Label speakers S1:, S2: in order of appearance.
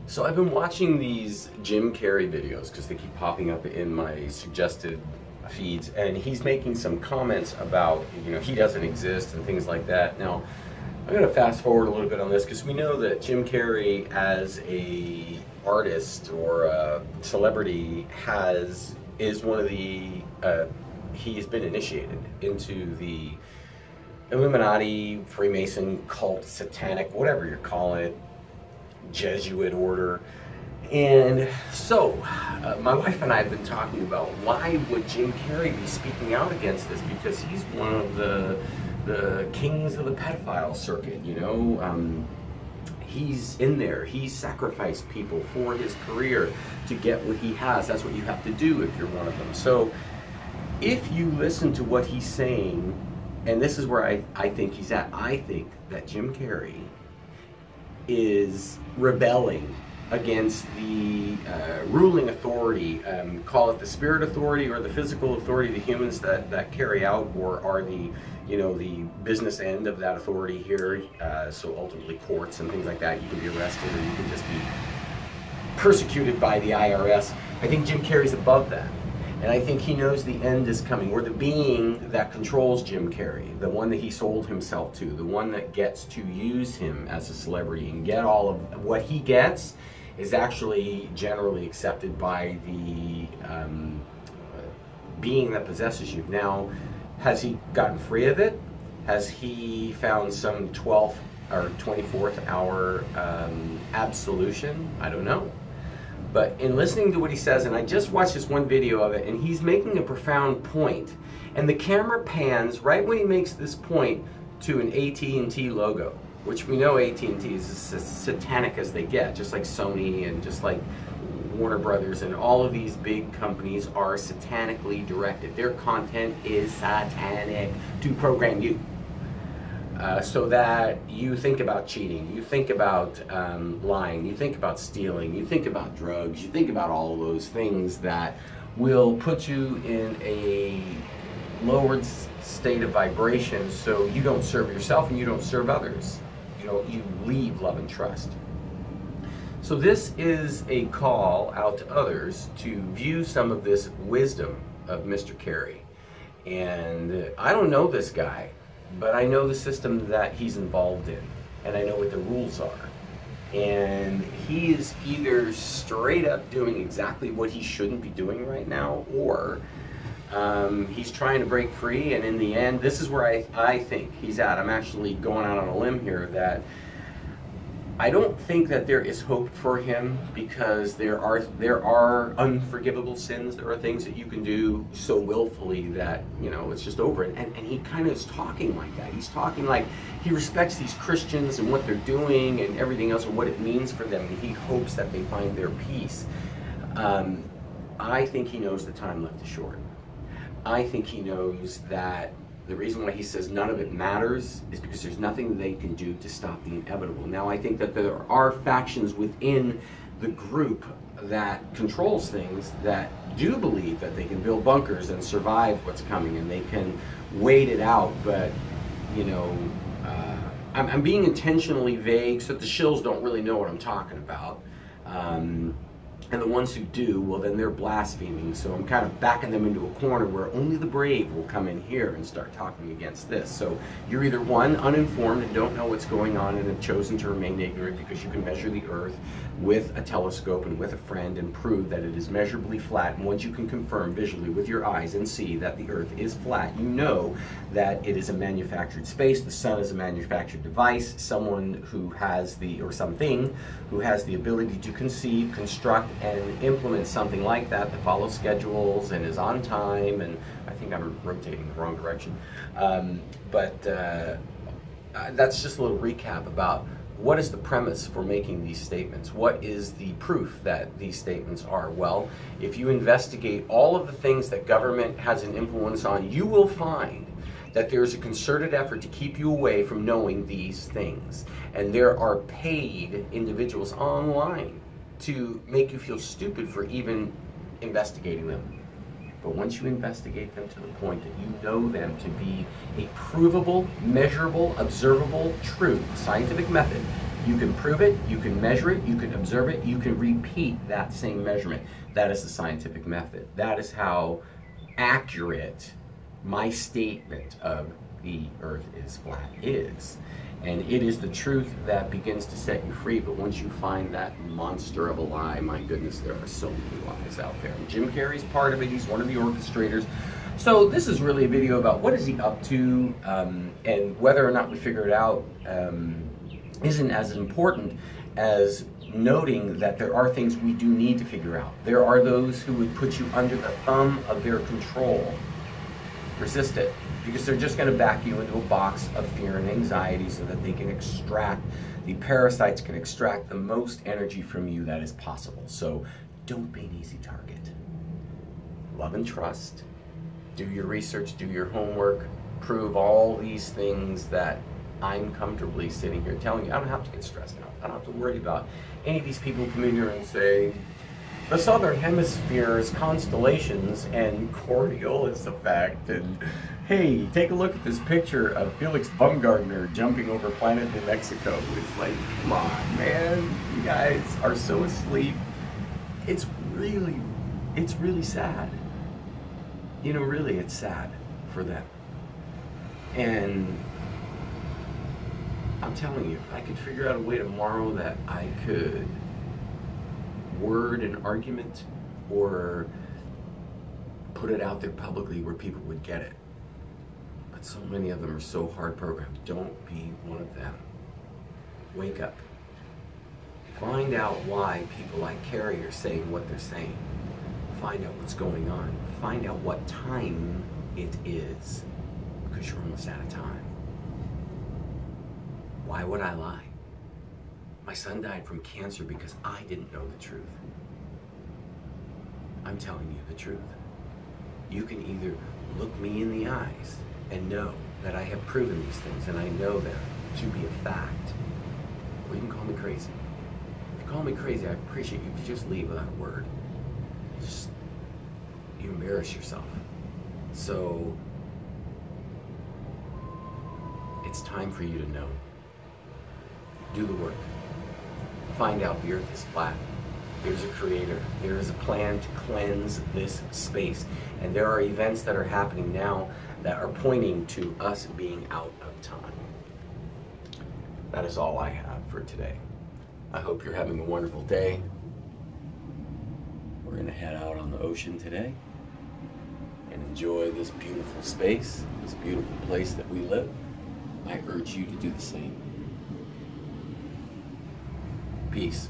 S1: So I've been watching these Jim Carrey videos because they keep popping up in my suggested feeds, and he's making some comments about, he doesn't exist and things like that. Now, I'm going to fast forward a little bit on this because we know that Jim Carrey as a artist or a celebrity is one of the, he's been initiated into the Illuminati, Freemason, cult, satanic, whatever you're calling it, Jesuit order. And so my wife and I have been talking about why would Jim Carrey be speaking out against this, because he's one of the kings of the pedophile circuit. He's in there, he sacrificed people for his career to get what he has. That's what you have to do if you're one of them. So if you listen to what he's saying, and this is where I think he's at, I think that Jim Carrey is rebelling against the ruling authority, call it the spirit authority or the physical authority, the humans that carry out or are the business end of that authority here. So ultimately courts and things like that, you can be arrested or you can just be persecuted by the IRS. I think Jim Carrey's above that. And I think he knows the end is coming, or the being that controls Jim Carrey, the one that he sold himself to, the one that gets to use him as a celebrity and get all of what he gets is actually generally accepted by the being that possesses you. Now, has he gotten free of it? Has he found some 12th or 24th hour absolution? I don't know. But in listening to what he says, and I just watched this one video of it, and he's making a profound point, and the camera pans right when he makes this point to an AT&T logo, which we know AT&T is as satanic as they get, just like Sony and just like Warner Brothers, and all of these big companies are satanically directed. Their content is satanic to program you. So that you think about cheating, you think about lying, you think about stealing, you think about drugs, you think about all of those things that will put you in a lowered state of vibration, so you don't serve yourself and you don't serve others. You leave love and trust. So this is a call out to others to view some of this wisdom of Mr. Carrey. And I don't know this guy, but I know the system that he's involved in, and I know what the rules are. And he is either straight up doing exactly what he shouldn't be doing right now, or he's trying to break free, and in the end, this is where I think he's at. I'm actually going out on a limb here that I don't think that there is hope for him, because there are unforgivable sins. There are things that you can do so willfully that it's just over. And he kind of is talking like that. He's talking like he respects these Christians and what they're doing and everything else and what it means for them. And he hopes that they find their peace. I think he knows the time left is short. I think he knows that the reason why he says none of it matters is because there's nothing they can do to stop the inevitable. Now, I think that there are factions within the group that controls things that do believe that they can build bunkers and survive what's coming, and they can wait it out. But, I'm being intentionally vague so that the shills don't really know what I'm talking about. And the ones who do, well, then they're blaspheming. So I'm kind of backing them into a corner where only the brave will come in here and start talking against this. So you're either one, uninformed and don't know what's going on and have chosen to remain ignorant because you can measure the earth with a telescope and with a friend and prove that it is measurably flat. And once you can confirm visually with your eyes and see that the earth is flat, you know that it is a manufactured space. The sun is a manufactured device. Someone who has or something who has the ability to conceive, construct, and implement something like that follows schedules and is on time. And I think I'm rotating the wrong direction. That's just a little recap about what is the premise for making these statements. What is the proof that these statements are? Well, if you investigate all of the things that government has an influence on, you will find that there's a concerted effort to keep you away from knowing these things. And there are paid individuals online to make you feel stupid for even investigating them. But once you investigate them to the point that you know them to be a provable, measurable, observable truth, scientific method, You can prove it, you can measure it, you can observe it, you can repeat that same measurement. That is the scientific method. That is how accurate my statement of the earth is flat is. And it is the truth that begins to set you free. But once you find that monster of a lie, my goodness, there are so many lies out there. And Jim Carrey's part of it. He's one of the orchestrators. So this is really a video about what is he up to, and whether or not we figure it out isn't as important as noting that there are things we do need to figure out. There are those who would put you under the thumb of their control. Resist it, because they're just going to back you into a box of fear and anxiety so that they can extract, the parasites can extract the most energy from you that is possible. So don't be an easy target. Love and trust. Do your research, do your homework, prove all these things that I'm comfortably sitting here telling you. I don't have to get stressed out. I don't have to worry about any of these people come in here and say, the Southern Hemisphere's constellations and Coriolis effect, and hey, take a look at this picture of Felix Baumgartner jumping over planet New Mexico. It's like, come on, man, you guys are so asleep. It's really sad. You know, really, it's sad for them. And I'm telling you, if I could figure out a way tomorrow that I could word an argument or put it out there publicly where people would get it. But so many of them are so hard programmed. Don't be one of them. Wake up. Find out why people like Carrey are saying what they're saying. Find out what's going on. Find out what time it is, because you're almost out of time. Why would I lie? My son died from cancer because I didn't know the truth. I'm telling you the truth. You can either look me in the eyes and know that I have proven these things and I know them to be a fact, or you can call me crazy. If you call me crazy, I appreciate you if you just leave without a word. Just, you embarrass yourself. So, it's time for you to know. Do the work. Find out the earth is flat. There's a creator. There is a plan to cleanse this space. And there are events that are happening now that are pointing to us being out of time. That is all I have for today. I hope you're having a wonderful day. We're going to head out on the ocean today and enjoy this beautiful space, this beautiful place that we live. I urge you to do the same. Peace.